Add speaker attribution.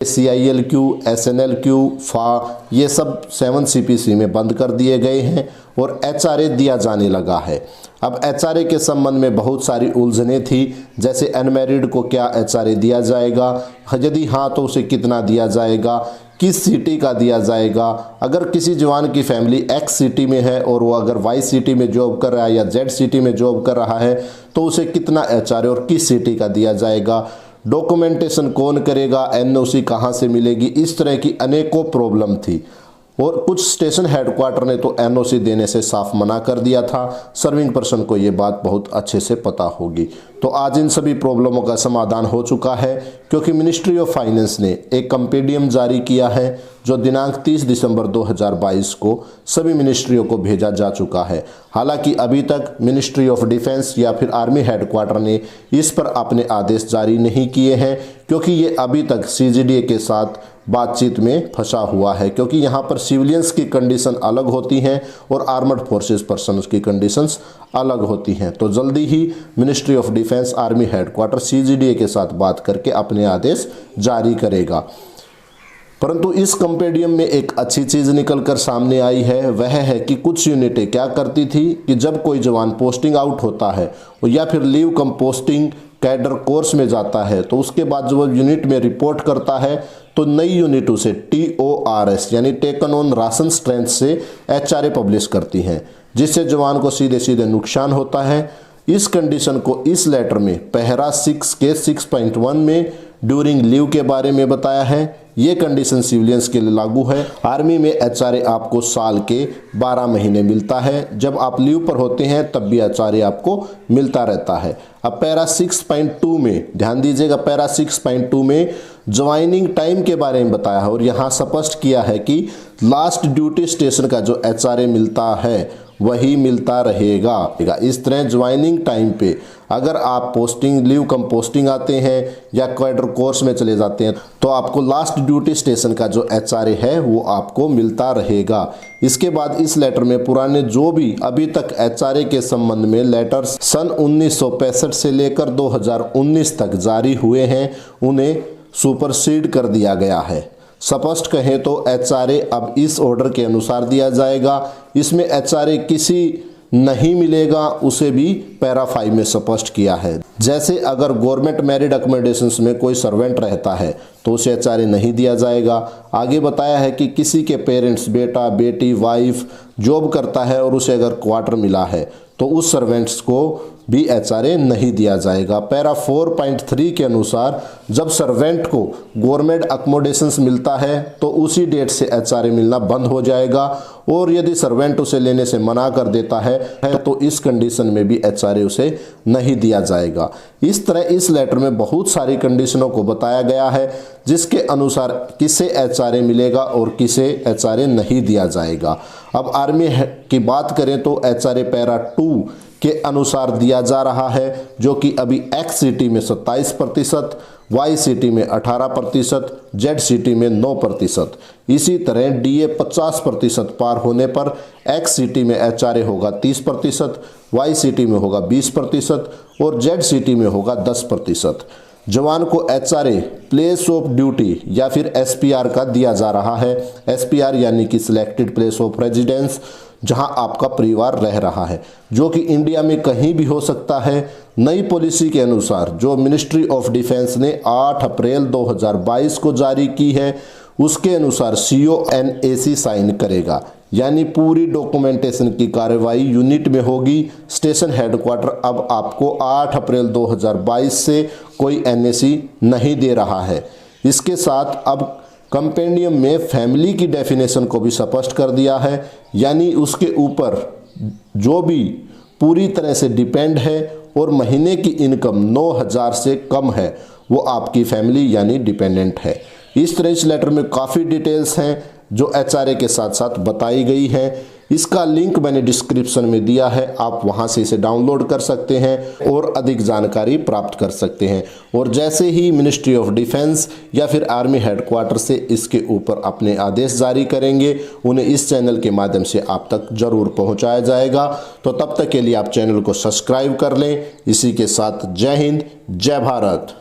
Speaker 1: CILQ, SNLQ, FA ये सब 7 CPC में बंद कर दिए गए हैं और HRA दिया जाने लगा है। अब HRA के संबंध में बहुत सारी उलझनें थी, जैसे अनमैरिड को क्या HRA दिया जाएगा, यदि हाँ तो उसे कितना दिया जाएगा, किस सिटी का दिया जाएगा, अगर किसी जवान की फैमिली X सिटी में है और वो अगर Y सिटी में जॉब कर रहा है या Z सिटी में जॉब कर रहा है तो उसे कितना HRA और किस सिटी का दिया जाएगा, डॉक्यूमेंटेशन कौन करेगा, NOC कहाँ से मिलेगी, इस तरह की अनेकों प्रॉब्लम थी। और कुछ स्टेशन हेडक्वार्टर ने तो NOC देने से साफ मना कर दिया था। सर्विंग पर्सन को ये बात बहुत अच्छे से पता होगी। तो आज इन सभी प्रॉब्लमों का समाधान हो चुका है, क्योंकि मिनिस्ट्री ऑफ फाइनेंस ने एक कंपेडियम जारी किया है जो दिनांक 30 दिसंबर 2022 को सभी मिनिस्ट्रियों को भेजा जा चुका है। हालांकि अभी तक मिनिस्ट्री ऑफ डिफेंस या फिर आर्मी हेडक्वार्टर ने इस पर अपने आदेश जारी नहीं किए हैं, क्योंकि ये अभी तक CGDA के साथ बातचीत में फंसा हुआ है, क्योंकि यहाँ पर सिविलियंस की कंडीशन अलग होती हैं और आर्मर्ड फोर्सेस पर्सन्स की कंडीशंस अलग होती हैं। तो जल्दी ही ministry of defence army headquarter CGDA के साथ बात करके अपने आदेश जारी करेगा। परंतु इस कंपेडियम में एक अच्छी चीज़ निकल कर सामने आई है, वह है कि कुछ यूनिटें क्या करती थी कि जब कोई जवान पोस्टिंग आउट होता है या फिर लीव कम पोस्टिंग कैडर कोर्स में जाता है तो उसके बाद जब वो यूनिट में रिपोर्ट करता है तो नई यूनिट उसे TORS यानी टेकन ऑन राशन स्ट्रेंथ से HRA पब्लिश करती हैं, जिससे जवान को सीधे सीधे नुकसान होता है। इस कंडीशन को इस लेटर में पैरा 6 के 6.1 में ड्यूरिंग लीव के बारे में बताया है। ये कंडीशन सिविलियंस के लिए लागू है। आर्मी में HRA आपको साल के 12 महीने मिलता है, जब आप लीव पर होते हैं तब भी HRA आपको मिलता रहता है। अब पैरा 6.2 में ध्यान दीजिएगा, पैरा 6.2 में ज्वाइनिंग टाइम के बारे में बताया है और यहाँ स्पष्ट किया है कि लास्ट ड्यूटी स्टेशन का जो HRA मिलता है वही मिलता रहेगा। इस तरह ज्वाइनिंग टाइम पे अगर आप पोस्टिंग लीव कम पोस्टिंग आते हैं या कैडर कोर्स में चले जाते हैं तो आपको लास्ट ड्यूटी स्टेशन का जो HRA है वो आपको मिलता रहेगा। इसके बाद इस लेटर में पुराने जो भी अभी तक HRA के संबंध में लेटर्स सन 1965 से लेकर 2019 तक जारी हुए हैं उन्हें सुपरसीड कर दिया गया है। स्पष्ट कहें तो HRA अब इस ऑर्डर के अनुसार दिया जाएगा। इसमें HRA किसी नहीं मिलेगा उसे भी पैरा 5 में स्पष्ट किया है। जैसे अगर गवर्नमेंट मैरिड अकोमोडेशंस में कोई सर्वेंट रहता है तो उसे HRA नहीं दिया जाएगा। आगे बताया है कि किसी के पेरेंट्स बेटा बेटी वाइफ जॉब करता है और उसे अगर क्वार्टर मिला है तो उस सर्वेंट्स को भी HRA नहीं दिया जाएगा। पैरा 4.3 के अनुसार जब सर्वेंट को गवर्नमेंट अकोमोडेशंस मिलता है तो उसी डेट से HRA मिलना बंद हो जाएगा और यदि सर्वेंट उसे लेने से मना कर देता है तो इस कंडीशन में भी HRA उसे नहीं दिया जाएगा। इस तरह इस लेटर में बहुत सारी कंडीशनों को बताया गया है जिसके अनुसार किसे HRA मिलेगा और किसे HRA नहीं दिया जाएगा। अब आर्मी की बात करें तो HRA पैरा 2 के अनुसार दिया जा रहा है, जो कि अभी X सिटी में 27%, Y सिटी में 18%, Z सिटी में 9%। इसी तरह DA 50% पार होने पर X सिटी में HRA होगा 30%, Y सिटी में होगा 20% और Z सिटी में होगा 10%। जवान को HRA प्लेस ऑफ ड्यूटी या फिर SPR का दिया जा रहा है। SPR यानी कि सिलेक्टेड प्लेस ऑफ रेजिडेंस, जहां आपका परिवार रह रहा है, जो कि इंडिया में कहीं भी हो सकता है। नई पॉलिसी के अनुसार जो मिनिस्ट्री ऑफ डिफेंस ने 8 अप्रैल 2022 को जारी की है उसके अनुसार CONAC साइन करेगा, यानी पूरी डॉक्यूमेंटेशन की कार्रवाई यूनिट में होगी। स्टेशन हेडक्वार्टर अब आपको 8 अप्रैल 2022 से कोई NAC नहीं दे रहा है। इसके साथ अब कंपेंडियम में फैमिली की डेफिनेशन को भी स्पष्ट कर दिया है, यानी उसके ऊपर जो भी पूरी तरह से डिपेंड है और महीने की इनकम 9,000 से कम है वो आपकी फैमिली यानी डिपेंडेंट है। इस तरह इस लेटर में काफ़ी डिटेल्स हैं जो HRA के साथ साथ बताई गई है। इसका लिंक मैंने डिस्क्रिप्शन में दिया है, आप वहां से इसे डाउनलोड कर सकते हैं और अधिक जानकारी प्राप्त कर सकते हैं। और जैसे ही मिनिस्ट्री ऑफ डिफेंस या फिर आर्मी हेडक्वार्टर से इसके ऊपर अपने आदेश जारी करेंगे उन्हें इस चैनल के माध्यम से आप तक जरूर पहुंचाया जाएगा। तो तब तक के लिए आप चैनल को सब्सक्राइब कर लें। इसी के साथ जय हिंद, जय भारत।